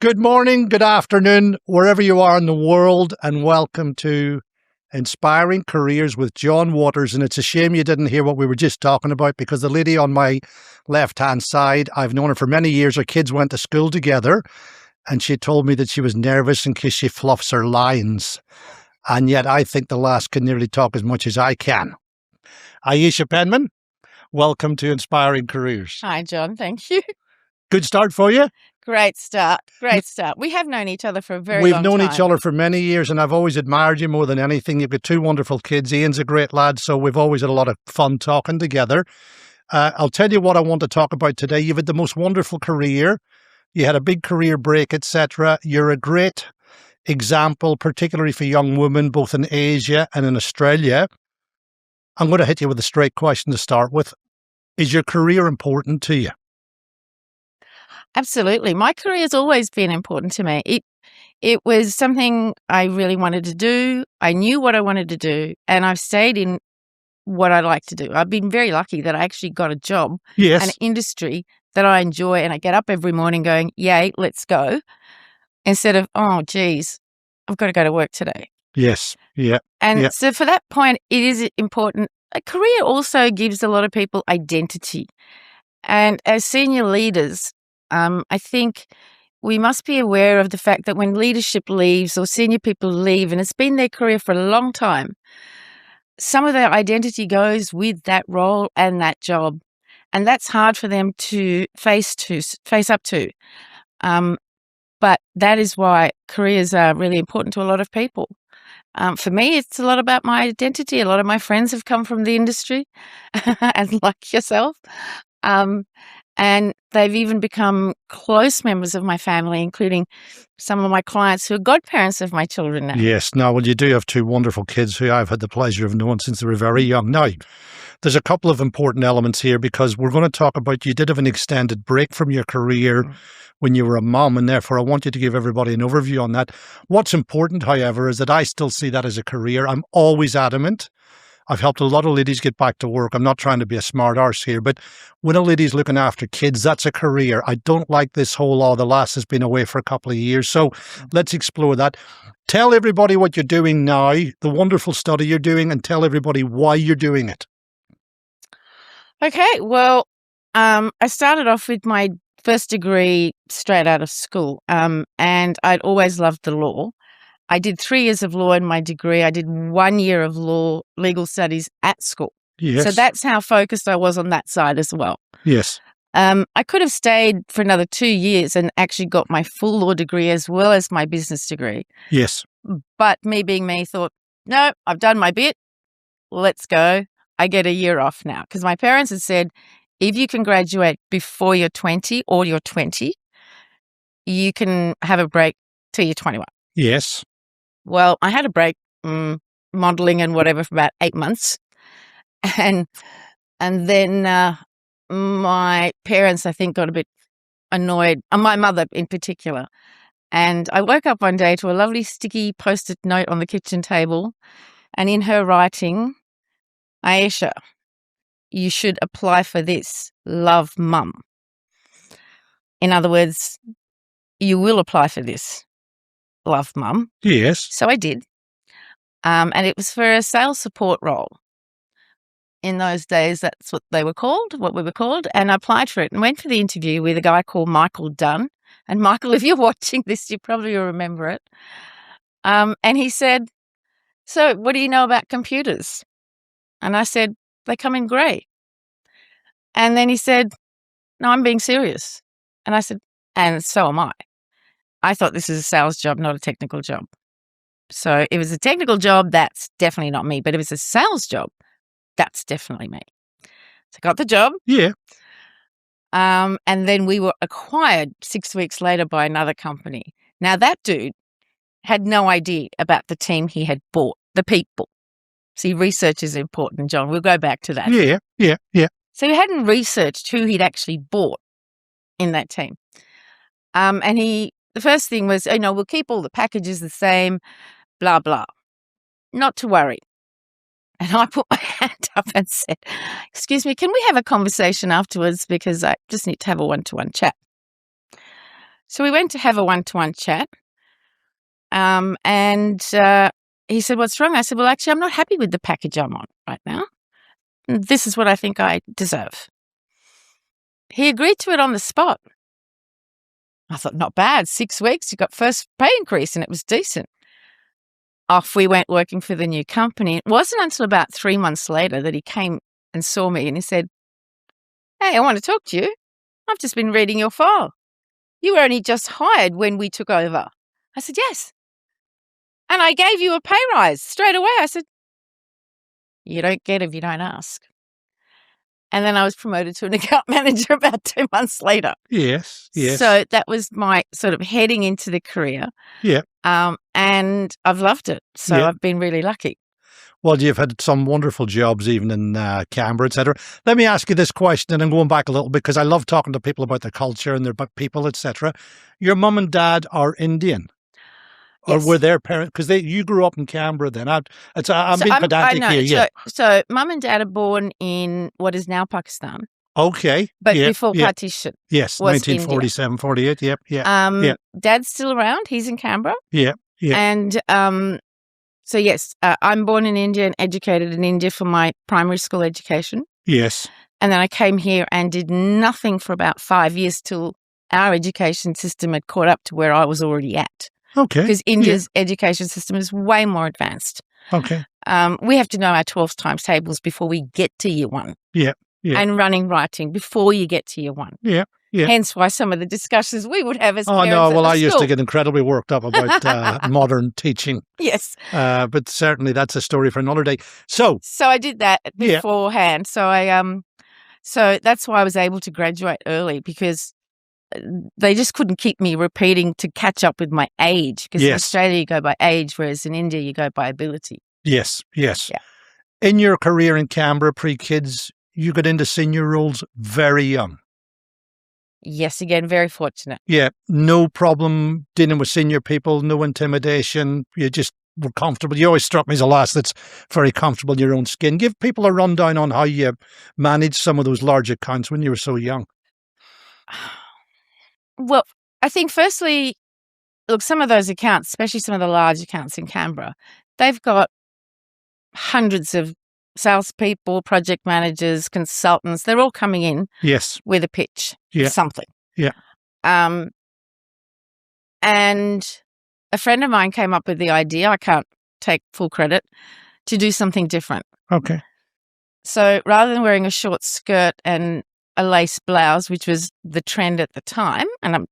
Good morning, good afternoon, wherever you are in the world, and welcome to Inspiring Careers with John Waters. And it's a shame you didn't hear what we were just talking about, because the lady on my left-hand side, I've known her for many years. Our kids went to school together, and she told me that she was nervous in case she fluffs her lines. And yet I think the lass can nearly talk as much as I can. Ayesha Penman, welcome to Inspiring Careers. Hi, John. Thank you. Good start for you? Great start. Great start. We have known each other for a very We've long known time. each other for many years, and I've always admired you more than anything. You've got two wonderful kids. Ian's a great lad, so we've always had a lot of fun talking together. I'll tell you what I want to talk about today. You've had the most wonderful career. You had a big career break, etc. You're a great example, particularly for young women, both in Asia and in Australia. I'm going to hit you with a straight question to start with. Is your career important to you? Absolutely. My career has always been important to me. It was something I really wanted to do. I knew what I wanted to do, and I've stayed in what I like to do. I've been very lucky that I actually got a job, an industry that I enjoy, and I get up every morning going, yay, let's go, instead of, oh, geez, I've got to go to work today. Yes. Yeah. And so for that point, it is important. A career also gives a lot of people identity. And as senior leaders, I think we must be aware of the fact that when leadership leaves or senior people leave, and it's been their career for a long time, some of their identity goes with that role and that job. And that's hard for them to face up to. But that is why careers are really important to a lot of people. For me, it's a lot about my identity. A lot of my friends have come from the industry, and like yourself. And they've even become close members of my family, including some of my clients who are godparents of my children now. Yes. Now, well, you do have two wonderful kids who I've had the pleasure of knowing since they were very young. Now, there's a couple of important elements here, because we're going to talk about, you did have an extended break from your career when you were a mom, and therefore I want you to give everybody an overview on that. What's important, however, is that I still see that as a career. I'm always adamant. I've helped a lot of ladies get back to work. I'm not trying to be a smart arse here, but when a lady's looking after kids, that's a career. I don't like this whole, the lass has been away for a couple of years. So let's explore that. Tell everybody what you're doing now, the wonderful study you're doing, and tell everybody why you're doing it. Okay, well, I started off with my first degree straight out of school, and I'd always loved the law. I did 3 years of law in my degree. I did 1 year of legal studies at school. Yes. So that's how focused I was on that side as well. Yes. I could have stayed for another 2 years and actually got my full law degree as well as my business degree. Yes. But me being me thought, no, I've done my bit. Let's go. I get a year off now, because my parents had said, if you can graduate before you're 20 or you're 20, you can have a break till you're 21. Yes. Well, I had a break, modelling and whatever, for about 8 months. And then my parents, I think, got a bit annoyed, my mother in particular. And I woke up one day to a lovely sticky Post-it note on the kitchen table. And in her writing, Ayesha, you should apply for this. Love, Mum. In other words, you will apply for this. Love, Mum. Yes. So I did. And it was for a sales support role. In those days, that's what we were called. And I applied for it and went for the interview with a guy called Michael Dunn. And Michael, if you're watching this, you probably will remember it. And he said, so what do you know about computers? And I said, they come in grey. And then he said, no, I'm being serious. And I said, and so am I. I thought this is a sales job, not a technical job. So if it was a technical job, that's definitely not me. But if it's a sales job, that's definitely me. So I got the job. Yeah. And then we were acquired 6 weeks later by another company. Now, that dude had no idea about the team he had bought, the people. See, research is important, John. We'll go back to that. Yeah. So he hadn't researched who he'd actually bought in that team. And the first thing was, we'll keep all the packages the same, blah, blah. Not to worry. And I put my hand up and said, excuse me, can we have a conversation afterwards, because I just need to have a one-to-one chat. So we went to have a one-to-one chat. And he said, "What's wrong?" I said, "Well, actually, I'm not happy with the package I'm on right now. This is what I think I deserve." He agreed to it on the spot. I thought, not bad. 6 weeks, you got first pay increase, and it was decent. Off we went working for the new company. It wasn't until about 3 months later that he came and saw me, and he said, "Hey, I want to talk to you. I've just been reading your file. You were only just hired when we took over." I said, "Yes. And I gave you a pay rise straight away." I said, "You don't get if you don't ask." And then I was promoted to an account manager about 2 months later. Yes, yes. So that was my sort of heading into the career. Yeah. And I've loved it. So Yeah. I've been really lucky. Well, you've had some wonderful jobs even in Canberra, etc. Let me ask you this question, and I'm going back a little bit because I love talking to people about the culture and their people, etc. Your mum and dad are Indian? Or Yes. were their parents, because you grew up in Canberra then? I'm being pedantic here, yeah. So mum and dad are born in what is now Pakistan, Okay. but yeah, before yeah. partition. Yes, was 1947, 48, yep, yeah. Dad's still around. He's in Canberra. Yeah, yeah. And so, yes, I'm born in India and educated in India for my primary school education. Yes. And then I came here and did nothing for about 5 years till our education system had caught up to where I was already at. Okay. Because India's education system is way more advanced. Okay. We have to know our 12 times tables before we get to year one. Yeah, yeah. And running writing before you get to year one. Yeah, yeah. Hence why some of the discussions we would have as parents no, well, at I the used school. to get incredibly worked up about modern teaching. Yes. But certainly that's a story for another day. So I did that beforehand. So that's why I was able to graduate early, because they just couldn't keep me repeating to catch up with my age. Because in Australia you go by age, whereas in India you go by ability. Yes, yes. Yeah. In your career in Canberra, pre-kids, you got into senior roles very young. Yes, again, very fortunate. Yeah, no problem dealing with senior people, no intimidation. You just were comfortable. You always struck me as a lass that's very comfortable in your own skin. Give people a rundown on how you managed some of those large accounts when you were so young. Well, I think firstly, look, some of those accounts, especially some of the large accounts in Canberra, they've got hundreds of salespeople, project managers, consultants. They're all coming in with a pitch for something. Yeah. And a friend of mine came up with the idea, I can't take full credit, to do something different. Okay. So rather than wearing a short skirt and a lace blouse, which was the trend at the time, and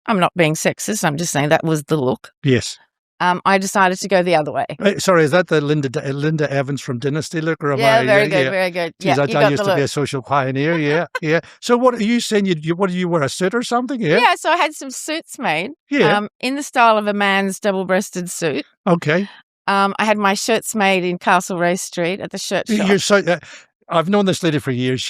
I'm not being sexist, I'm just saying that was the look. Yes. I decided to go the other way. Sorry, is that the Linda Evans from Dynasty look? Or very good, very good. Geez, I used to be a social pioneer, yeah. So what are you saying? What do you wear, a suit or something? Yeah, so I had some suits made in the style of a man's double-breasted suit. Okay. I had my shirts made in Castlereagh Street at the shirt shop. I've known this lady for years.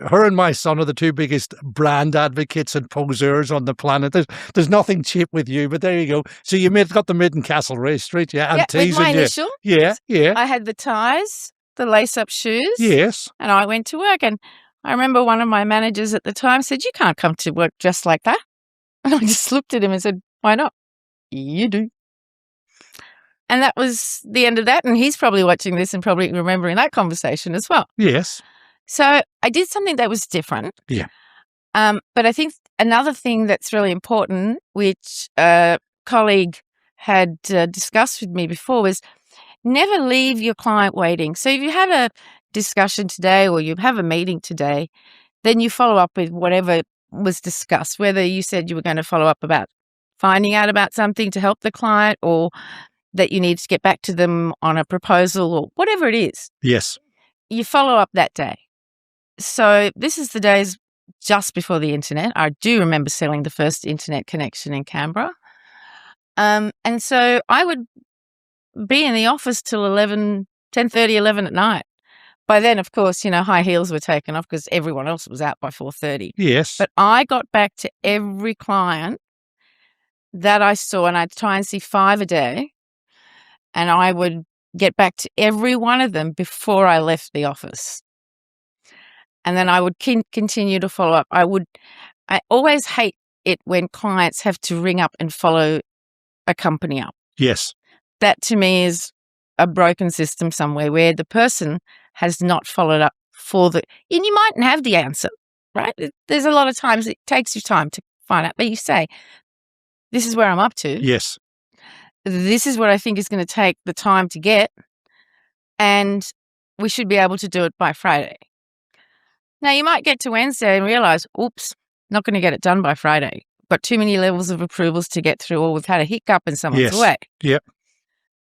Her and my son are the two biggest brand advocates and poseurs on the planet. There's nothing cheap with you, but there you go. So you got them made in Castlereagh Street, and with my initial. Yeah. I had the ties, the lace-up shoes. Yes. And I went to work, and I remember one of my managers at the time said, "You can't come to work dressed like that." And I just looked at him and said, "Why not?" "You do." And that was the end of that. And he's probably watching this and probably remembering that conversation as well. Yes. So I did something that was different. Yeah. But I think another thing that's really important, which a colleague had discussed with me before, was never leave your client waiting. So if you have a discussion today or you have a meeting today, then you follow up with whatever was discussed, whether you said you were going to follow up about finding out about something to help the client, or that you need to get back to them on a proposal, or whatever it is. Yes. You follow up that day. So this is the days just before the internet. I do remember selling the first internet connection in Canberra. And so I would be in the office till 10:30, 11 at night. By then, of course, high heels were taken off because everyone else was out by 4:30. Yes. But I got back to every client that I saw, and I'd try and see 5 a day. And I would get back to every one of them before I left the office. And then I would continue to follow up. I always hate it when clients have to ring up and follow a company up. Yes. That to me is a broken system somewhere where the person has not followed up and you mightn't have the answer, right? There's a lot of times it takes you time to find out, but you say, this is where I'm up to. Yes. This is what I think is going to take the time to get, and we should be able to do it by Friday. Now, you might get to Wednesday and realize, oops, not going to get it done by Friday. Got too many levels of approvals to get through, or we've had a hiccup and someone's away. Yep.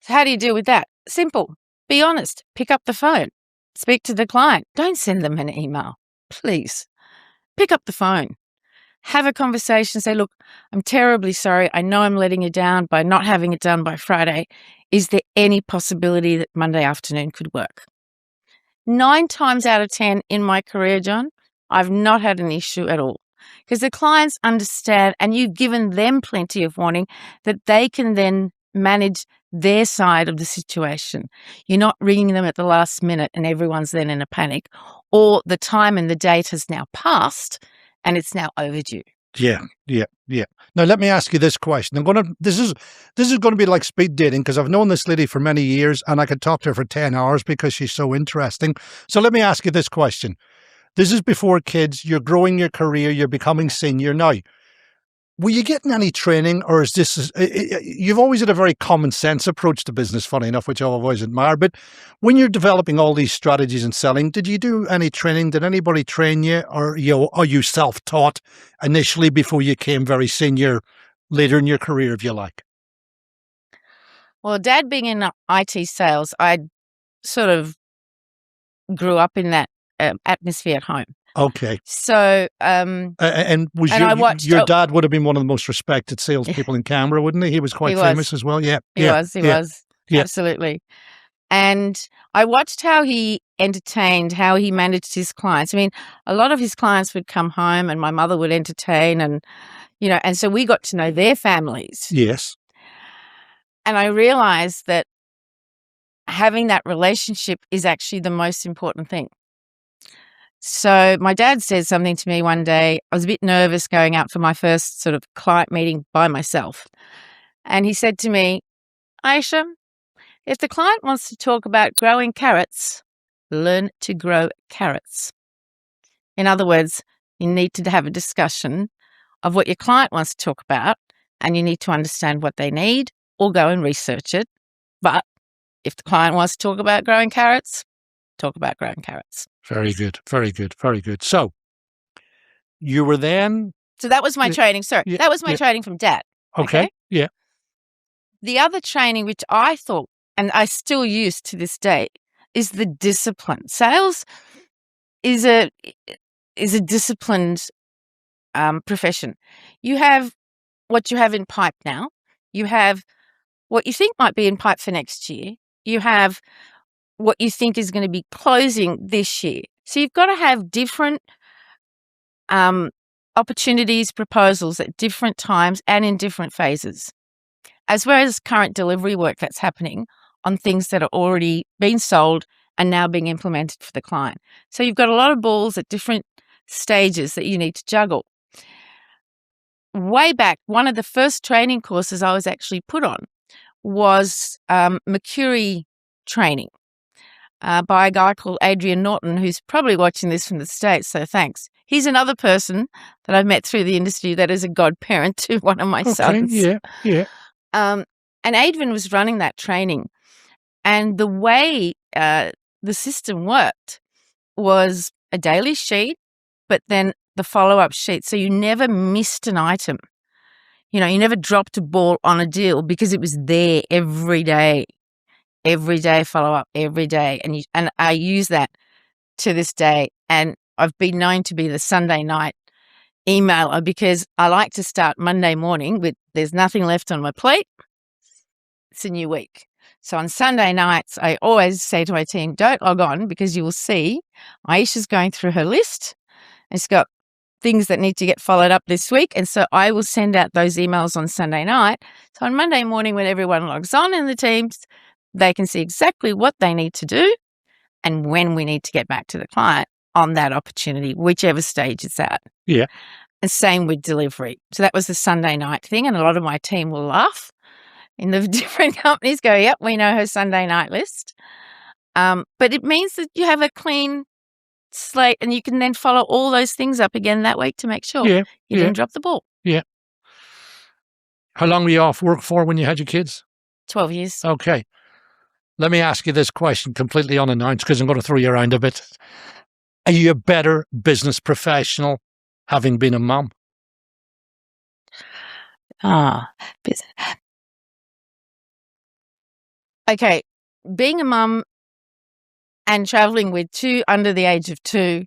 So how do you deal with that? Simple. Be honest. Pick up the phone. Speak to the client. Don't send them an email, please. Pick up the phone. Have a conversation. Say, look, I'm terribly sorry. I know I'm letting you down by not having it done by Friday. Is there any possibility that Monday afternoon could work? 9 times out of 10 in my career, John, I've not had an issue at all because the clients understand, and you've given them plenty of warning that they can then manage their side of the situation. You're not ringing them at the last minute and everyone's then in a panic, or the time and the date has now passed and it's now overdue. Yeah. Now let me ask you this question. This is going to be like speed dating because I've known this lady for many years and I could talk to her for 10 hours because she's so interesting. So let me ask you this question. This is before kids. You're growing your career. You're becoming senior now. Were you getting any training, or is this? You've always had a very common sense approach to business, funny enough, which I've always admired. But when you're developing all these strategies and selling, did you do any training? Did anybody train you, or are you self-taught initially before you came very senior later in your career, if you like? Well, Dad being in IT sales, I sort of grew up in that atmosphere at home. Okay. So, and your dad would have been one of the most respected salespeople in Canberra, wouldn't he? He was quite famous as well. Yeah. He was. Absolutely. And I watched how he entertained, how he managed his clients. I mean, a lot of his clients would come home and my mother would entertain and so we got to know their families. Yes. And I realized that having that relationship is actually the most important thing. So my dad said something to me one day. I was a bit nervous going out for my first sort of client meeting by myself. And he said to me, Ayesha, if the client wants to talk about growing carrots, learn to grow carrots. In other words, you need to have a discussion of what your client wants to talk about, and you need to understand what they need or go and research it. But if the client wants to talk about growing carrots, talk about growing carrots. Very good. Very good. Very good. So you were then. So that was my training. Sorry. That was my training from Dad. Okay. Yeah. The other training, which I thought, and I still use to this day, is the discipline. Sales is a disciplined profession. You have what you have in pipe now. You have what you think might be in pipe for next year. You have what you think is going to be closing this year. So you've got to have different opportunities, proposals at different times and in different phases, as well as current delivery work that's happening on things that are already being sold and now being implemented for the client. So you've got a lot of balls at different stages that you need to juggle. Way back, one of the first training courses I was actually put on was Mercury training. By a guy called Adrian Norton, who's probably watching this from the States, so thanks. He's another person that I've met through the industry that is a godparent to one of my sons. Yeah. And Adrian was running that training. And the way the system worked was a daily sheet, but then the follow-up sheet. So you never missed an item. You never dropped a ball on a deal because it was there every day. Every day, follow up every day. And I use that to this day. And I've been known to be the Sunday night emailer because I like to start Monday morning with there's nothing left on my plate. It's a new week. So on Sunday nights, I always say to my team, don't log on because you will see Ayesha's going through her list. And she's got things that need to get followed up this week. And so I will send out those emails on Sunday night. So on Monday morning, when everyone logs on in the teams, they can see exactly what they need to do and when we need to get back to the client on that opportunity, whichever stage it's at. Yeah. And same with delivery. So that was the Sunday night thing. And a lot of my team will laugh in the different companies, go, yep, we know her Sunday night list. But it means that you have a clean slate and you can then follow all those things up again that week to make sure you didn't drop the ball. Yeah. How long were you off work for when you had your kids? 12 years. Okay. Let me ask you this question completely unannounced because I'm going to throw you around a bit. Are you a better business professional having been a mum? Okay. Being a mum and traveling with two under the age of 2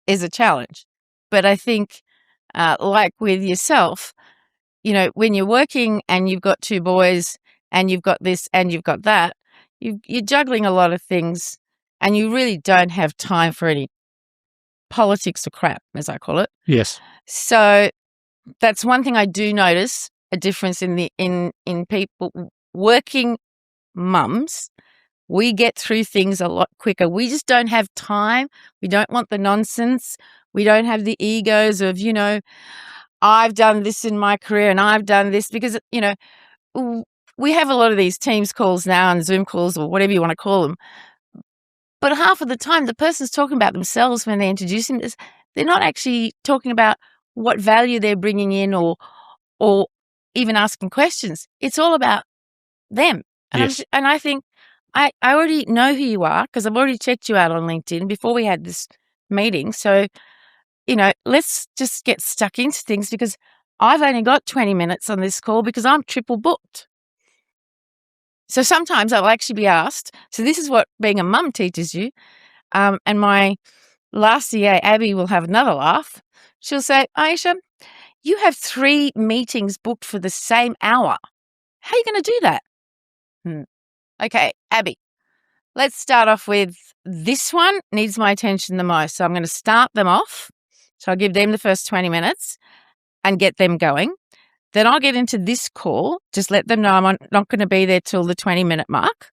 is a challenge. But I think, like with yourself, when you're working and you've got 2 boys and you've got this and you've got that, you're juggling a lot of things and you really don't have time for any politics or crap, as I call it. Yes. So that's one thing I do notice, a difference in people. Working mums, we get through things a lot quicker. We just don't have time. We don't want the nonsense. We don't have the egos of, I've done this in my career and I've done this because, we have a lot of these Teams calls now and Zoom calls or whatever you want to call them. But half of the time, the person's talking about themselves when they're introducing this. They're not actually talking about what value they're bringing in or even asking questions. It's all about them. And, yes. and I think I already know who you are because I've already checked you out on LinkedIn before we had this meeting. So, let's just get stuck into things because I've only got 20 minutes on this call because I'm triple booked. So sometimes I'll actually be asked, so this is what being a mum teaches you. And my last EA, Abby, will have another laugh. She'll say, Ayesha, you have 3 meetings booked for the same hour. How are you going to do that? Okay, Abby, let's start off with this one needs my attention the most. So I'm going to start them off. So I'll give them the first 20 minutes and get them going. Then I'll get into this call. Just let them know I'm not going to be there till the 20-minute mark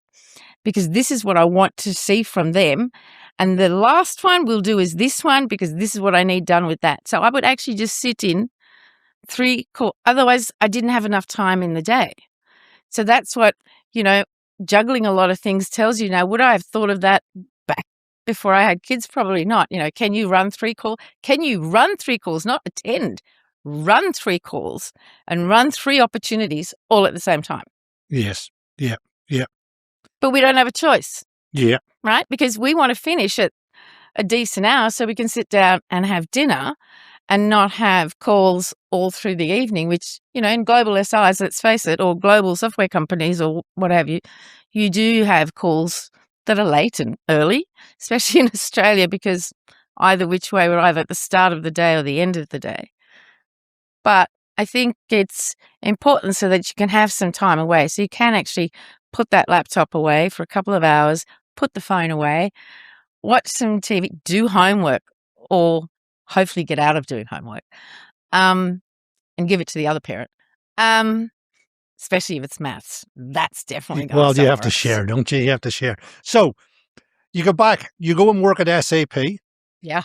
because this is what I want to see from them. And the last one we'll do is this one because this is what I need done with that. So I would actually just sit in 3 calls. Otherwise, I didn't have enough time in the day. So that's what, juggling a lot of things tells you. Now, would I have thought of that back before I had kids? Probably not. Can you run 3 calls? Can you run 3 calls, not attend? Run 3 calls and run 3 opportunities all at the same time. Yes. Yeah. Yeah. But we don't have a choice. Yeah. Right? Because we want to finish at a decent hour so we can sit down and have dinner and not have calls all through the evening, which, in global SIs, let's face it, or global software companies or what have you, you do have calls that are late and early, especially in Australia, because either which way we're either at the start of the day or the end of the day. But I think it's important so that you can have some time away. So you can actually put that laptop away for a couple of hours, put the phone away, watch some TV, do homework, or hopefully get out of doing homework, and give it to the other parent, especially if it's maths. That's definitely going Well, you have to else. share, don't you? You have to share. So you go back, you go and work at SAP. Yeah.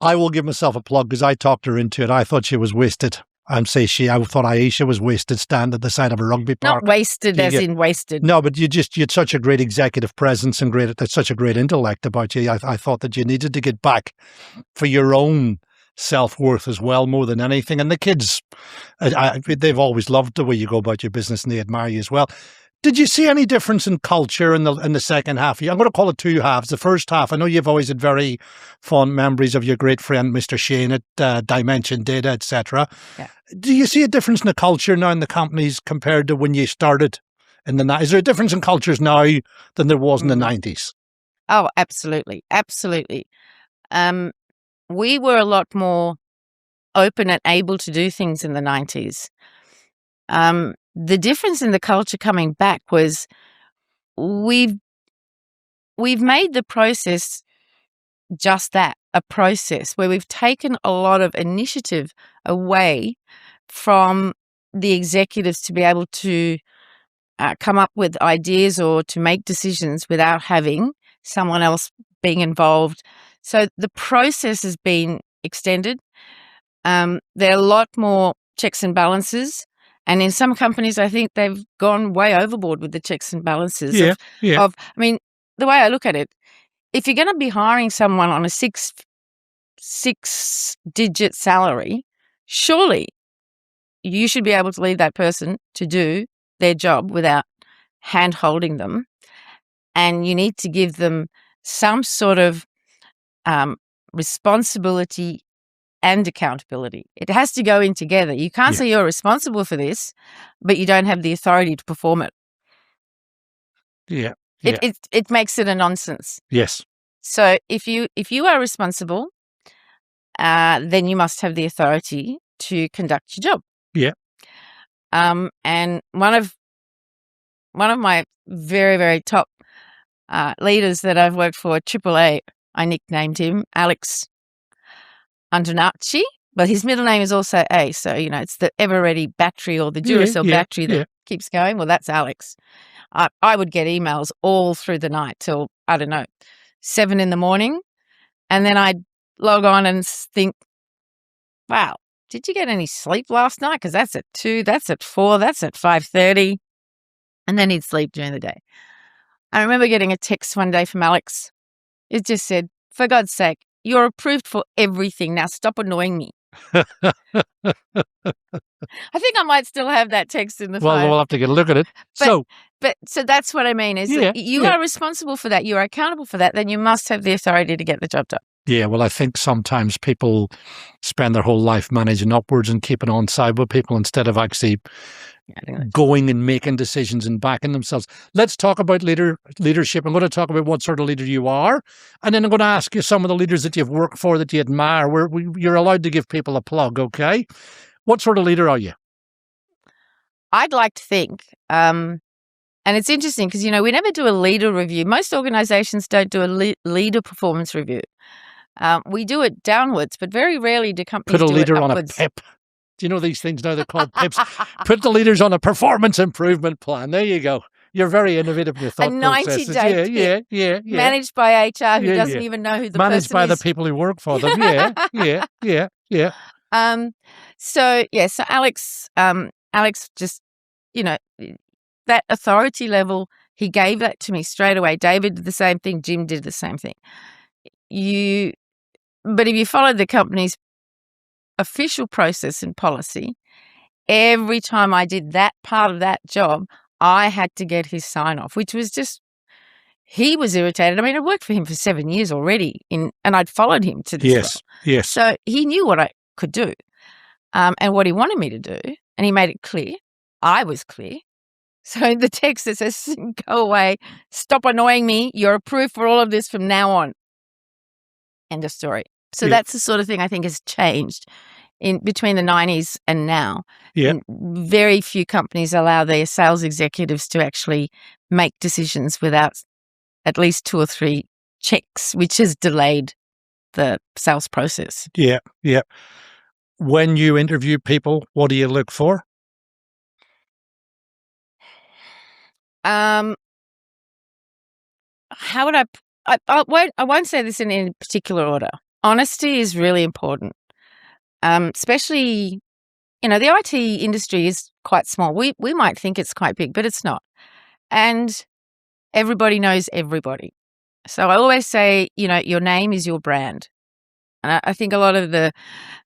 I will give myself a plug because I talked her into it. I thought she was wasted. I thought Ayesha was wasted standing at the side of a rugby park. Not wasted as in wasted. No, but you had such a great executive presence and such a great intellect about you. I thought that you needed to get back for your own self-worth as well, more than anything. And the kids, they've always loved the way you go about your business and they admire you as well. Did you see any difference in culture in the second half? I'm going to call it 2 halves. The first half, I know you've always had very fond memories of your great friend, Mr. Shane at Dimension Data, etc. Yeah. Do you see a difference in the culture now in the companies compared to when you started in the 90s? Is there a difference in cultures now than there was in the 90s? Oh, absolutely. Absolutely. We were a lot more open and able to do things in the 90s. The difference in the culture coming back was we've made the process just that, a process where we've taken a lot of initiative away from the executives to be able to come up with ideas or to make decisions without having someone else being involved. So the process has been extended. There are a lot more checks and balances. And in some companies, I think they've gone way overboard with the checks and balances Yeah, yeah. I mean, the way I look at it, if you're going to be hiring someone on a six-digit salary, surely you should be able to leave that person to do their job without hand-holding them. And you need to give them some sort of responsibility and accountability. It has to go in together. You can't say you're responsible for this, but you don't have the authority to perform it. Yeah. It makes it a nonsense. Yes. So if you are responsible, then you must have the authority to conduct your job. Yeah. And one of my very, very top leaders that I've worked for, AAA, I nicknamed him Alex Antonacci, but his middle name is also A. So, it's the ever-ready battery or the Duracell battery that keeps going. Well, that's Alex. I would get emails all through the night till, 7 a.m. And then I'd log on and think, wow, did you get any sleep last night? Because that's at 2, that's at 4, that's at 5:30. And then he'd sleep during the day. I remember getting a text one day from Alex. It just said, for God's sake, you're approved for everything. Now stop annoying me. I think I might still have that text in the phone. Well, we'll have to get a look at it. So that's what I mean is that you are responsible for that. You are accountable for that. Then you must have the authority to get the job done. Yeah, well, I think sometimes people spend their whole life managing upwards and keeping on side with people instead of actually going and making decisions and backing themselves. Let's talk about leadership. I'm going to talk about what sort of leader you are. And then I'm going to ask you some of the leaders that you've worked for that you admire. You're allowed to give people a plug, okay? What sort of leader are you? I'd like to think, and it's interesting because, we never do a leader review. Most organizations don't do a leader performance review. We do it downwards, but very rarely do companies put a do leader it on upwards. a PIP. Do you know these things now? They're called PIPs. Put the leaders on a performance improvement plan. There you go. You're very innovative in your thought processes. A 90-day PIP managed by HR who doesn't even know who the managed person by is. the people who work for them. Yeah. So Alex just, that authority level, he gave that to me straight away. David did the same thing. Jim did the same thing. But if you followed the company's official process and policy, every time I did that part of that job, I had to get his sign off, which was just, he was irritated. I mean, I worked for him for 7 years already and I'd followed him to this role. Yes. So he knew what I could do and what he wanted me to do. And he made it clear. I was clear. So the text that says, go away, stop annoying me. You're approved for all of this from now on. End of story. So that's the sort of thing I think has changed in between the 90s and now. Yeah. Very few companies allow their sales executives to actually make decisions without at least 2 or 3 checks, which has delayed the sales process. Yeah. When you interview people, what do you look for? How would I won't say this in any particular order. Honesty is really important. Especially, the IT industry is quite small. We might think it's quite big, but it's not. And everybody knows everybody. So I always say, your name is your brand. And I think a lot of the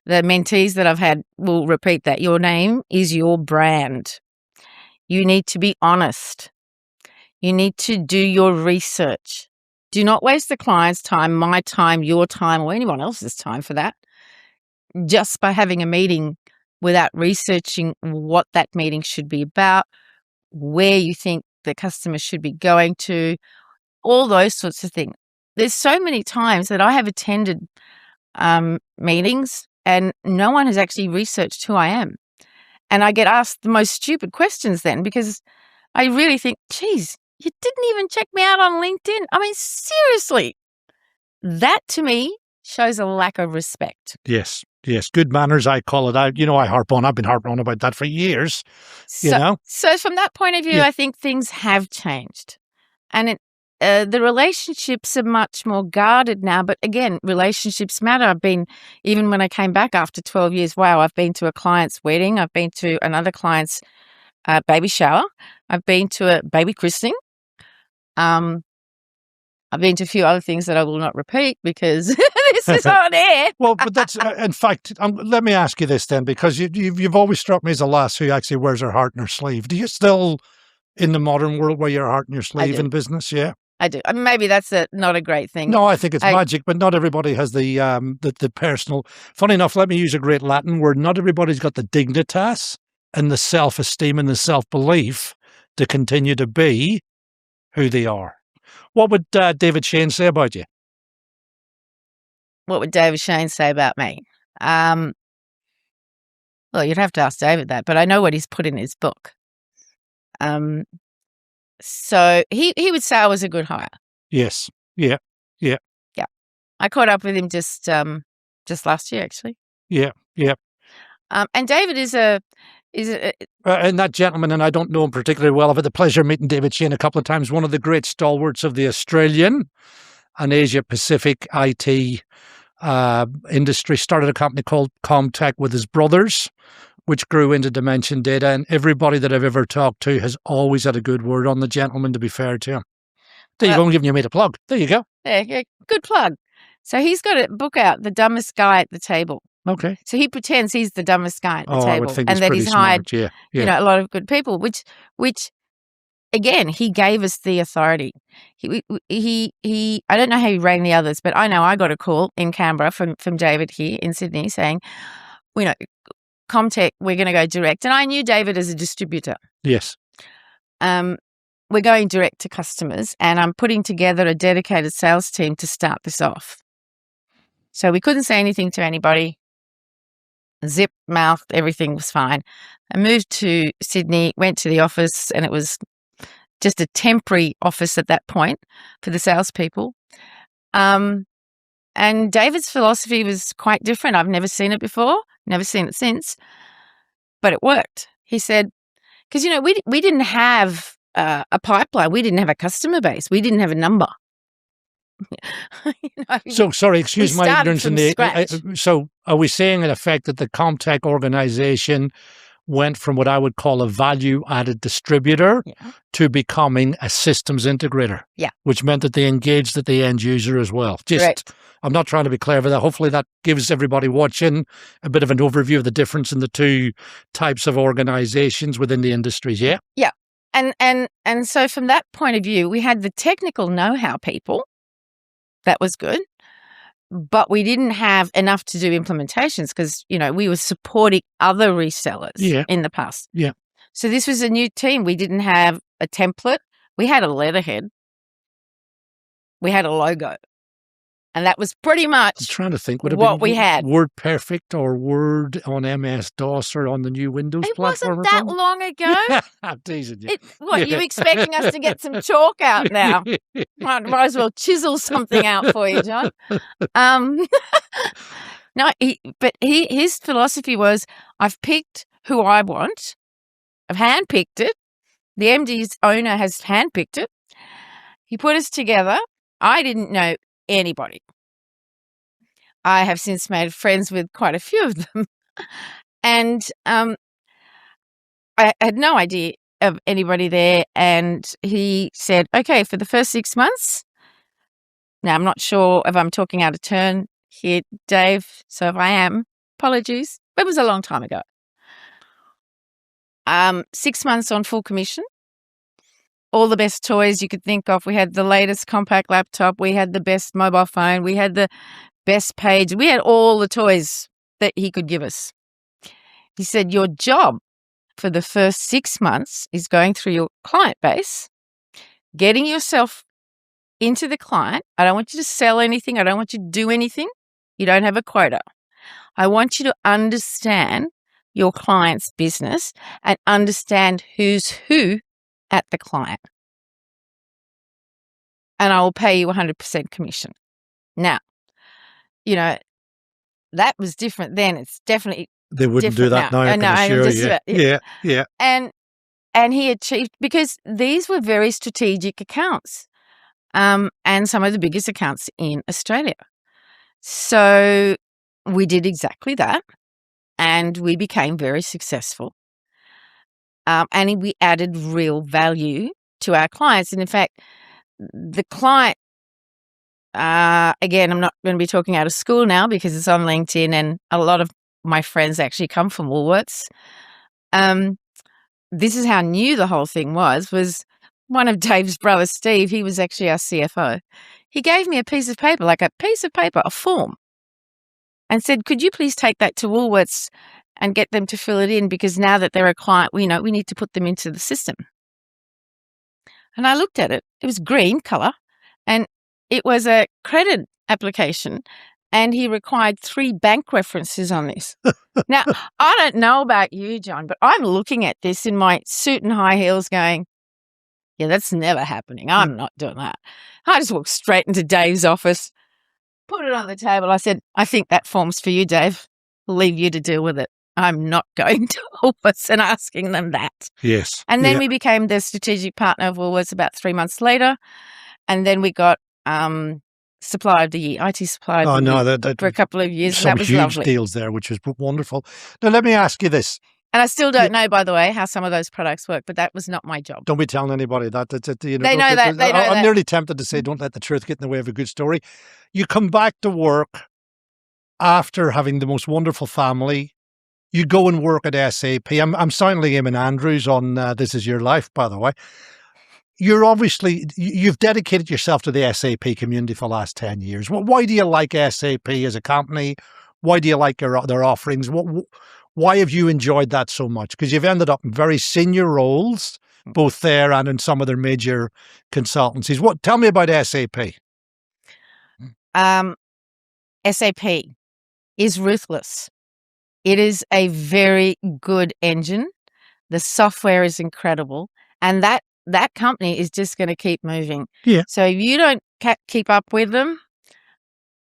mentees that I've had will repeat that. Your name is your brand. You need to be honest. You need to do your research. Do not waste the client's time, my time, your time, or anyone else's time for that, just by having a meeting without researching what that meeting should be about, where you think the customer should be going to, all those sorts of things. There's so many times that I have attended meetings and no one has actually researched who I am. And I get asked the most stupid questions then because I really think, geez, you didn't even check me out on LinkedIn. I mean, seriously, that to me shows a lack of respect. Yes. Good manners, I call it. I've been harping on about that for years. So from that point of view, I think things have changed. And the relationships are much more guarded now. But again, relationships matter. Even when I came back after 12 years, wow, I've been to a client's wedding. I've been to another client's baby shower. I've been to a baby christening. I've been to a few other things that I will not repeat because this is on air. Well, but that's, in fact, let me ask you this then, because you've always struck me as a lass who actually wears her heart in her sleeve. Do you still, in the modern world, wear your heart in your sleeve in business? Yeah. I do. Maybe that's not a great thing. No, I think it's magic, but not everybody has the personal. Funny enough, let me use a great Latin word. Not everybody's got the dignitas and the self-esteem and the self-belief to continue to be who they are. What would David Shane say about you? What would David Shane say about me? Well, you'd have to ask David that, but I know what he's put in his book. So he would say I was a good hire. Yes. Yeah. Yeah. Yeah. I caught up with him just last year, actually. Yeah. Yeah. And David is and that gentleman, and I don't know him particularly well. I've had the pleasure of meeting David Shane a couple of times. One of the great stalwarts of the Australian and Asia Pacific IT industry. Started a company called Comtech with his brothers, which grew into Dimension Data. And everybody that I've ever talked to has always had a good word on the gentleman, to be fair to him. There you go. I'm giving you a plug. There you go. Yeah, good plug. So he's got a book out, The Dumbest Guy at the Table. Okay. So he pretends he's the dumbest guy at the table, I would think and that he's hired, yeah. a lot of good people. Which again, he gave us the authority. He. I don't know how he rang the others, but I know I got a call in Canberra from David here in Sydney saying, Comtech, we're going to go direct, and I knew David as a distributor. Yes. We're going direct to customers, and I'm putting together a dedicated sales team to start this off. So we couldn't say anything to anybody. Zip mouthed, everything was fine. I moved to Sydney, went to the office, and it was just a temporary office at that point for the salespeople. And David's philosophy was quite different. I've never seen it before, never seen it since, but it worked. He said, because, we didn't have a pipeline. We didn't have a customer base. We didn't have a number. So sorry, excuse my ignorance in the. So are we saying in effect that the Comtech organization went from what I would call a value-added distributor to becoming a systems integrator? Yeah, which meant that they engaged at the end user as well. Correct. I'm not trying to be clever there. Hopefully that gives everybody watching a bit of an overview of the difference in the two types of organizations within the industries. Yeah. Yeah, and so from that point of view, we had the technical know-how people. That was good. But we didn't have enough to do implementations because, we were supporting other resellers in the past. Yeah. So this was a new team. We didn't have a template. We had a letterhead. We had a logo. And that was pretty much I'm trying to think what we had. Word Perfect or Word on MS-DOS or on the new Windows platform? It wasn't that long ago. I'm teasing you. You expecting us to get some chalk out now? Might as well chisel something out for you, John. No, his philosophy was, I've picked who I want. I've handpicked it. The MD's owner has handpicked it. He put us together. I didn't know anybody. I have since made friends with quite a few of them. And I had no idea of anybody there. And he said, okay, for the first 6 months. Now, I'm not sure if I'm talking out of turn here, Dave. So if I am, apologies. It was a long time ago. 6 months on full commission. All the best toys you could think of. We had the latest compact laptop. We had the best mobile phone. We had the best page. We had all the toys that he could give us. He said, your job for the first 6 months is going through your client base, getting yourself into the client. I don't want you to sell anything. I don't want you to do anything. You don't have a quota. I want you to understand your client's business and understand who's who at the client. And I will pay you 100% commission. Now, that was different then. It's definitely they wouldn't do that now. I can assure you. Yeah. And he achieved, because these were very strategic accounts. and some of the biggest accounts in Australia. So we did exactly that, and we became very successful. And we added real value to our clients. And in fact, the client, again, I'm not going to be talking out of school now because it's on LinkedIn, and a lot of my friends actually come from Woolworths. This is how new the whole thing was one of Dave's brothers, Steve, he was actually our CFO. He gave me a piece of paper, a form, and said, could you please take that to Woolworths and get them to fill it in, because now that they're a client, we need to put them into the system. And I looked at it. It was green colour, and it was a credit application, and he required 3 bank references on this. Now, I don't know about you, John, but I'm looking at this in my suit and high heels going, yeah, that's never happening. I'm not doing that. I just walked straight into Dave's office, put it on the table. I said, I think that form's for you, Dave. I'll leave you to deal with it. I'm not going to Woolworths and asking them that. Yes. And then we became the strategic partner of Woolworths about 3 months later. And then we got Supplier of the Year, IT Supplier of the Year for a couple of years. Some that was huge lovely. deals there, which was wonderful. Now, let me ask you this. And I still don't know, by the way, how some of those products work, but that was not my job. Don't be telling anybody that. They know that. I'm nearly tempted to say, don't let the truth get in the way of a good story. You come back to work after having the most wonderful family. You go and work at SAP. I'm sounding Eamon Andrews on This Is Your Life, by the way. You've dedicated yourself to the SAP community for the last 10 years. Why do you like SAP as a company? Why do you like their offerings? Why have you enjoyed that so much? Because you've ended up in very senior roles, both there and in some of their major consultancies. Tell me about SAP. SAP is ruthless. It is a very good engine. The software is incredible, and that company is just going to keep moving. Yeah. So if you don't keep up with them,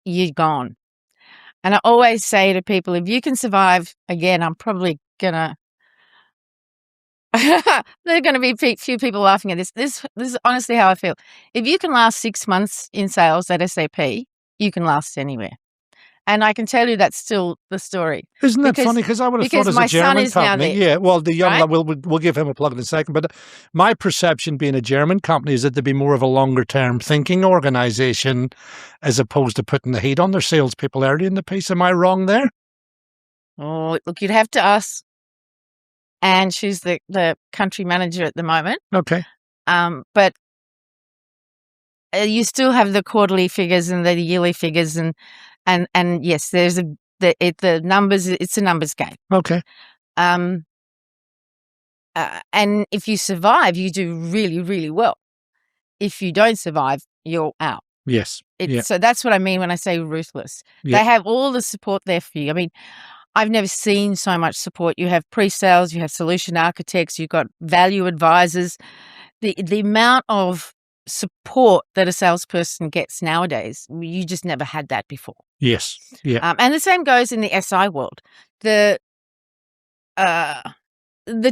you're gone. And I always say to people, if you can survive, again, I'm probably going to, there are going to be a few people laughing at this. This is honestly how I feel. If you can last 6 months in sales at SAP, you can last anywhere. And I can tell you that's still the story. Isn't that funny? Because I would have thought as a German company, yeah, well, the young lad, we'll give him a plug in a second. But my perception being a German company is that they'd be more of a longer-term thinking organization as opposed to putting the heat on their salespeople early in the piece. Am I wrong there? Oh, look, you'd have to ask. And she's the country manager at the moment. Okay. But you still have the quarterly figures and the yearly figures, and yes, there's the numbers. It's a numbers game. Okay. And if you survive, you do really, really well. If you don't survive, you're out. Yes. So that's what I mean when I say ruthless. Yeah. They have all the support there for you. I mean, I've never seen so much support. You have pre-sales, you have solution architects, you've got value advisors. The amount of support that a salesperson gets nowadays, you just never had that before. Yes. Yeah. And the same goes in the SI world. The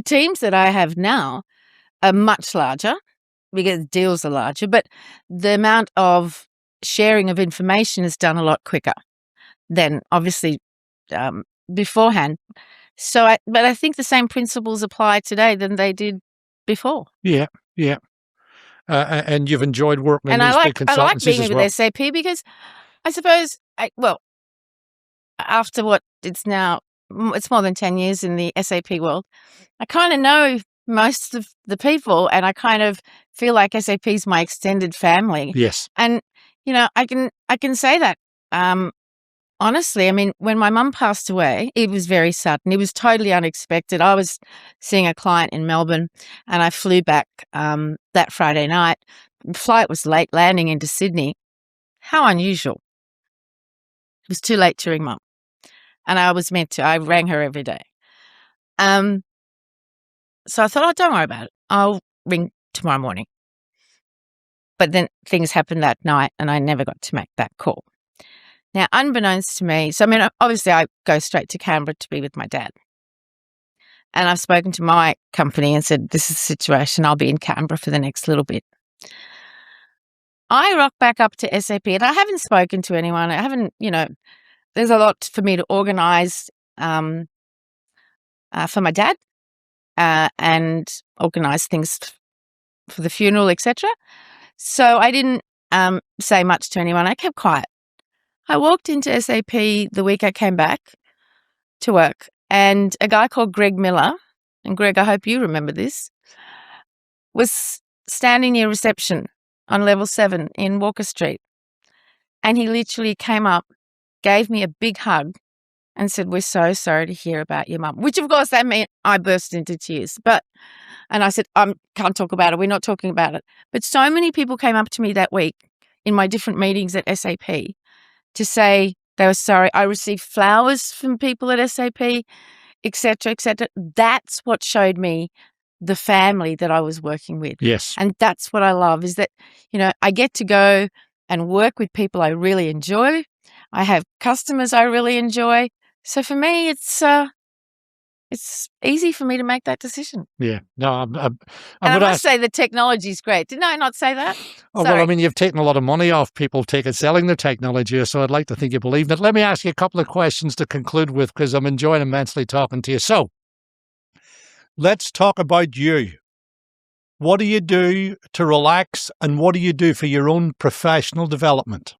teams that I have now are much larger because deals are larger, but the amount of sharing of information is done a lot quicker than obviously beforehand. But I think the same principles apply today than they did before. Yeah. Yeah. And you've enjoyed working in these big consultancies I like being as well. with SAP because I suppose, after it's more than 10 years in the SAP world, I kind of know most of the people, and I kind of feel like SAP is my extended family. Yes. And, I can say that, honestly. I mean, when my mum passed away, it was very sudden. It was totally unexpected. I was seeing a client in Melbourne, and I flew back that Friday night. The flight was late landing into Sydney. How unusual. It was too late to ring Mum. And I rang her every day. So I thought, don't worry about it. I'll ring tomorrow morning. But then things happened that night, and I never got to make that call. Now, unbeknownst to me, obviously I go straight to Canberra to be with my dad. And I've spoken to my company and said, this is the situation. I'll be in Canberra for the next little bit. I rock back up to SAP and I haven't spoken to anyone. I haven't, there's a lot for me to organize for my dad and organize things for the funeral, etc. So I didn't say much to anyone. I kept quiet. I walked into SAP the week I came back to work, and a guy called Greg Miller, and Greg, I hope you remember this, was standing near reception on level 7 in Walker Street. And he literally came up, gave me a big hug and said, "We're so sorry to hear about your mum," which of course that meant I burst into tears. And I said, I can't talk about it. We're not talking about it. But so many people came up to me that week in my different meetings at SAP to say they were sorry. I received flowers from people at SAP, etc., etc. That's what showed me the family that I was working with. Yes. And that's what I love is that, I get to go and work with people I really enjoy. I have customers I really enjoy. So for me, it's easy for me to make that decision. Yeah. No, and I must say the technology is great. Didn't I not say that? Oh, well, I mean, you've taken a lot of money off people selling their technology, so I'd like to think you believe it. Let me ask you a couple of questions to conclude with, because I'm enjoying immensely talking to you. So let's talk about you. What do you do to relax, and what do you do for your own professional development?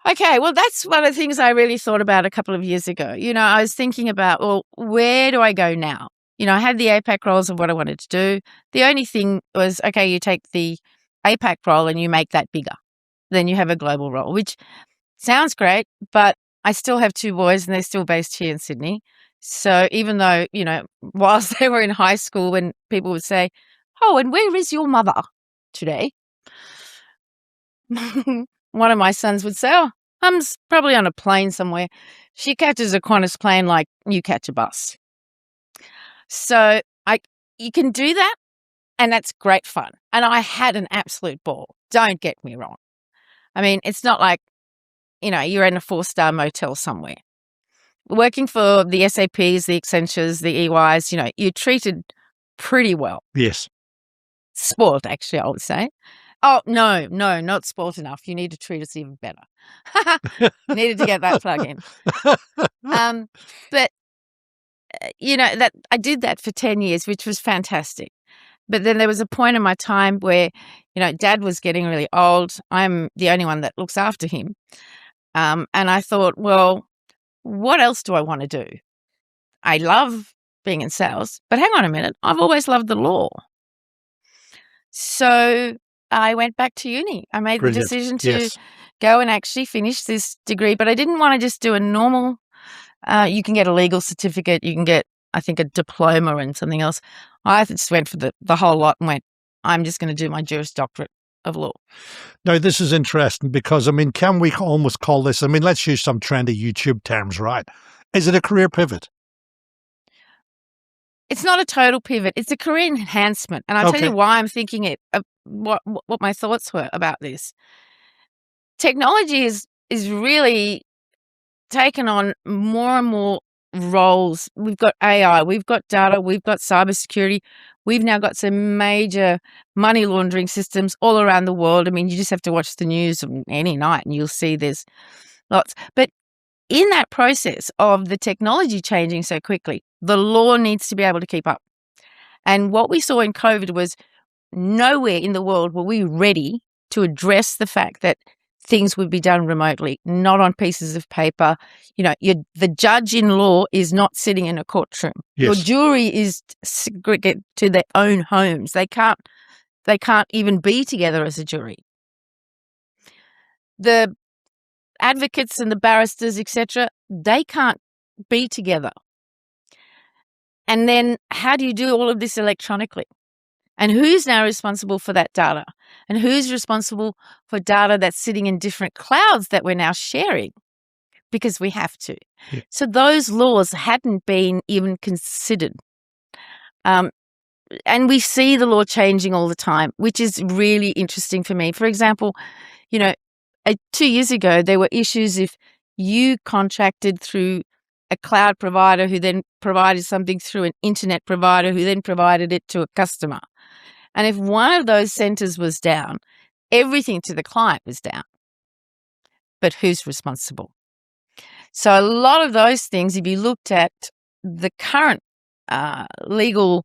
Okay, well, that's one of the things I really thought about a couple of years ago. I was thinking about, well, where do I go now? I had the APAC roles of what I wanted to do. The only thing was, okay, you take the APAC role and you make that bigger. Then you have a global role, which sounds great, but I still have 2 boys and they're still based here in Sydney. So even though, whilst they were in high school, when people would say, "Oh, and where is your mother today?" One of my sons would say, "Oh, I'm probably on a plane somewhere." She catches a Qantas plane like you catch a bus. So you can do that, and that's great fun. And I had an absolute ball. Don't get me wrong. I mean, it's not like, you're in a 4-star motel somewhere. Working for the SAPs, the Accentures, the EYs, you're treated pretty well. Yes. Spoiled, actually, I would say. Oh, no, not spoiled enough. You need to treat us even better. Needed to get that plug in. But, that I did that for 10 years, which was fantastic. But then there was a point in my time where, Dad was getting really old. I'm the only one that looks after him. And I thought, well, what else do I want to do? I love being in sales, but hang on a minute. I've always loved the law. So I went back to uni. I made the decision to go and actually finish this degree, but I didn't want to just do a normal, you can get a legal certificate, you can get, I think, a diploma and something else. I just went for the whole lot and went, I'm just going to do my Juris Doctorate of law. Now, this is interesting because, can we almost call this, let's use some trendy YouTube terms, right? Is it a career pivot? It's not a total pivot. It's a career enhancement. And I'll tell you why I'm thinking it, what my thoughts were about this. Technology is really taken on more and more roles. We've got AI, we've got data, we've got cybersecurity. We've now got some major money laundering systems all around the world. You just have to watch the news any night and you'll see there's lots. But in that process of the technology changing so quickly, the law needs to be able to keep up. And what we saw in COVID was nowhere in the world were we ready to address the fact that things would be done remotely, not on pieces of paper. The judge in law is not sitting in a courtroom. Yes. Your jury is segregated to their own homes. They can't even be together as a jury. The advocates and the barristers, etc., they can't be together. And then how do you do all of this electronically? And who's now responsible for that data? And who's responsible for data that's sitting in different clouds that we're now sharing? Because we have to. Yeah. So those laws hadn't been even considered. And we see the law changing all the time, which is really interesting for me. For example, 2 years ago, there were issues if you contracted through a cloud provider who then provided something through an internet provider who then provided it to a customer. And if one of those centers was down, everything to the client was down. But who's responsible? So a lot of those things, if you looked at the current legal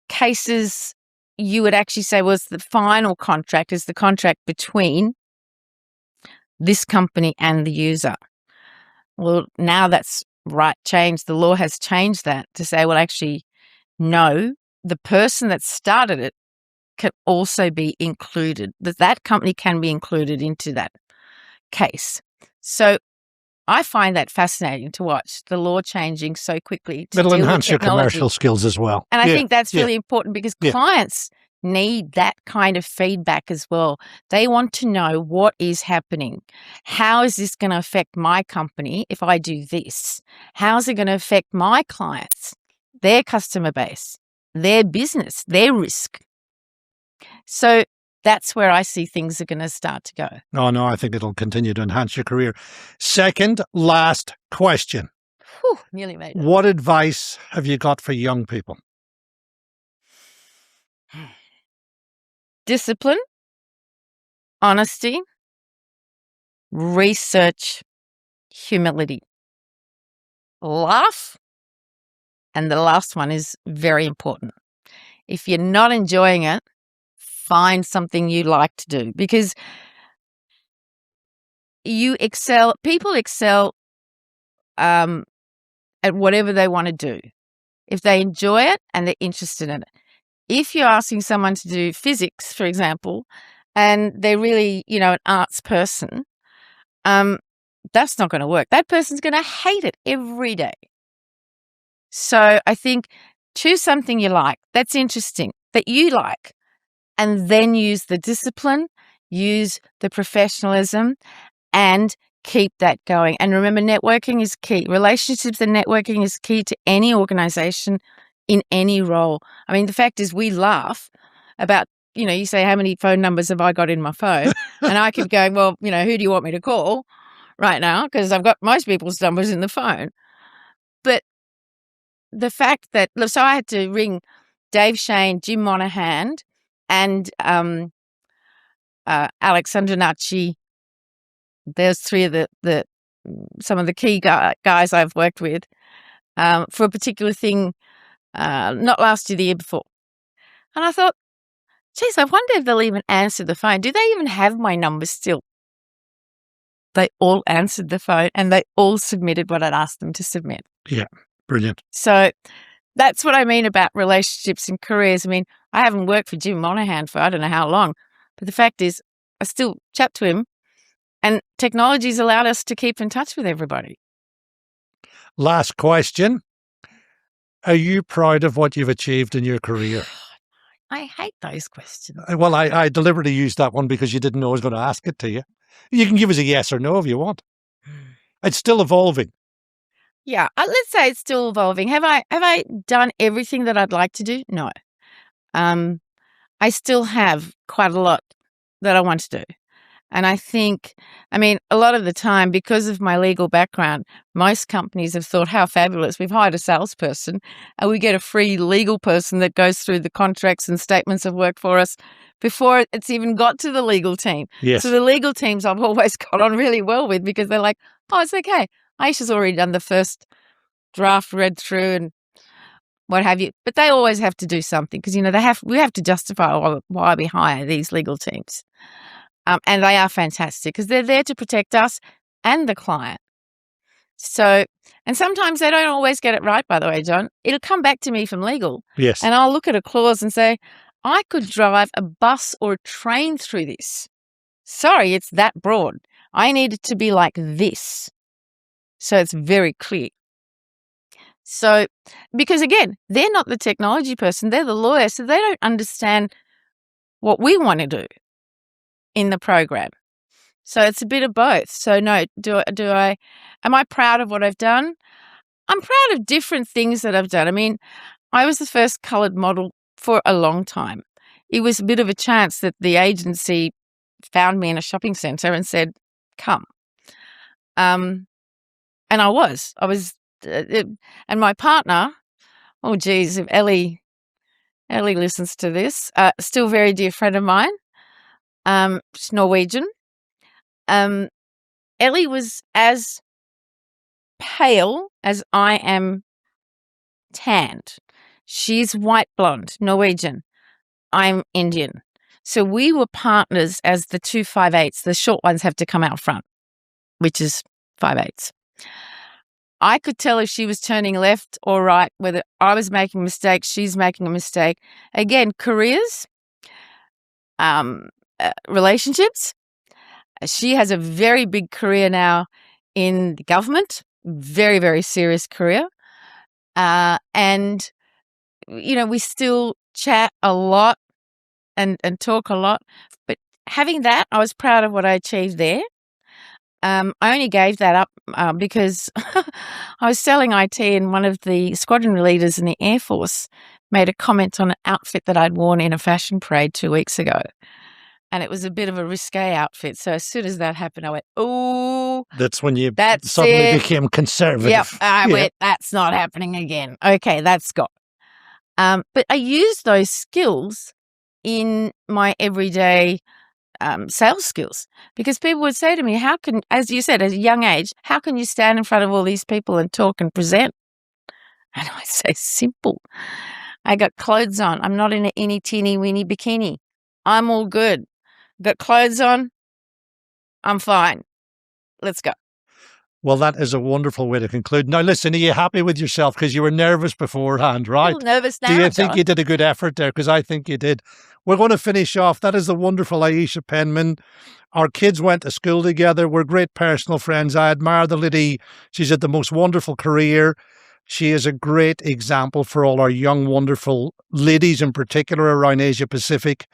cases, you would actually say was the final contract is the contract between this company and the user. Well, now that's changed. The law has changed that to say, well, actually, no, the person that started it can also be included, that company can be included into that case. So I find that fascinating to watch, the law changing so quickly to It'll deal enhance with your technology. commercial skills as well. And I think that's really important because clients need that kind of feedback as well. They want to know what is happening. How is this going to affect my company if I do this? How is it going to affect my clients, their customer base, their business, their risk? So that's where I see things are going to start to go. No, I think it'll continue to enhance your career. Second, last question. Whew, nearly made it. What advice have you got for young people? Discipline, honesty, research, humility, laugh, and the last one is very important. If you're not enjoying it, find something you like to do because people excel at whatever they want to do. If they enjoy it and they're interested in it. If you're asking someone to do physics, for example, and they're really, an arts person, that's not going to work. That person's going to hate it every day. So I think choose something you like, that's interesting, that you like, and then use the discipline, use the professionalism, and keep that going. And remember, networking is key. Relationships and networking is key to any organization in any role. I mean, the fact is we laugh about, you say, how many phone numbers have I got in my phone? And I keep going, well, who do you want me to call right now? Because I've got most people's numbers in the phone. But the fact that, so I had to ring Dave Shane, Jim Monahan, and Alex Andronacci. There's three of some of the key guys I've worked with for a particular thing, not last year, the year before. And I thought, geez, I wonder if they'll even answer the phone. Do they even have my number still? They all answered the phone and they all submitted what I'd asked them to submit. Yeah, brilliant. So that's what I mean about relationships and careers. I mean, I haven't worked for Jim Monahan for I don't know how long, but the fact is I still chat to him. And technology's allowed us to keep in touch with everybody. Last question. Are you proud of what you've achieved in your career? I hate those questions. Well, I deliberately used that one because you didn't know I was going to ask it to you. You can give us a yes or no if you want. It's still evolving. Yeah, let's say it's still evolving. Have I done everything that I'd like to do? No. I still have quite a lot that I want to do. And I think, a lot of the time, because of my legal background, most companies have thought, how fabulous, we've hired a salesperson and we get a free legal person that goes through the contracts and statements of work for us before it's even got to the legal team. Yes. So the legal teams I've always got on really well with because they're like, oh, it's okay. Ayesha's already done the first draft, read through and what have you. But they always have to do something because, we have to justify why we hire these legal teams. And they are fantastic because they're there to protect us and the client. So, and sometimes they don't always get it right, by the way, John. It'll come back to me from legal. Yes. And I'll look at a clause and say, I could drive a bus or a train through this. Sorry, it's that broad. I need it to be like this. So it's very clear. So, because again, they're not the technology person, they're the lawyer, so they don't understand what we want to do in the program. So it's a bit of both. So no, am I proud of what I've done? I'm proud of different things that I've done. I was the first coloured model for a long time. It was a bit of a chance that the agency found me in a shopping centre and said, come. And I was, and my partner, oh geez, if Ellie Ellie listens to this. Still very dear friend of mine. She's Norwegian. Ellie was as pale as I am tanned. She's white blonde, Norwegian. I'm Indian. So we were partners as the 2 5/8s. The short ones have to come out front, which is 5/8s. I could tell if she was turning left or right, whether I was making a mistake, she's making a mistake. Again, careers, relationships. She has a very big career now in the government, very, very serious career. And, we still chat a lot and talk a lot. But having that, I was proud of what I achieved there. I only gave that up because I was selling IT, and one of the squadron leaders in the Air Force made a comment on an outfit that I'd worn in a fashion parade 2 weeks ago. And it was a bit of a risque outfit. So as soon as that happened, I went, "Oh, That's when you that's suddenly it." became conservative. Yep. I went, "That's not happening again." Okay, that's got. But I used those skills in my everyday sales skills, because people would say to me, "How can," as you said, at a young age, "how can you stand in front of all these people and talk and present?" And I say, simple. I got clothes on. I'm not in any teeny weeny bikini. I'm all good. Got clothes on. I'm fine. Let's go. Well, that is a wonderful way to conclude. Now, listen, are you happy with yourself? Because you were nervous beforehand, A right? little nervous now. Do you think John. you did a good effort there? Because I think you did. We're going to finish off. That is the wonderful Ayesha Penman. Our kids went to school together. We're great personal friends. I admire the lady. She's had the most wonderful career. She is a great example for all our young, wonderful ladies in particular around Asia Pacific.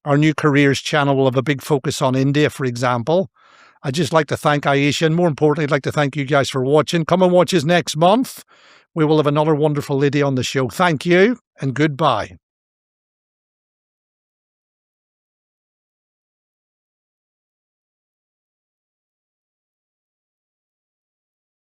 Our new careers channel will have a big focus on India, for example. I'd just like to thank Ayesha, and more importantly, I'd like to thank you guys for watching. Come and watch us next month. We will have another wonderful lady on the show. Thank you and goodbye.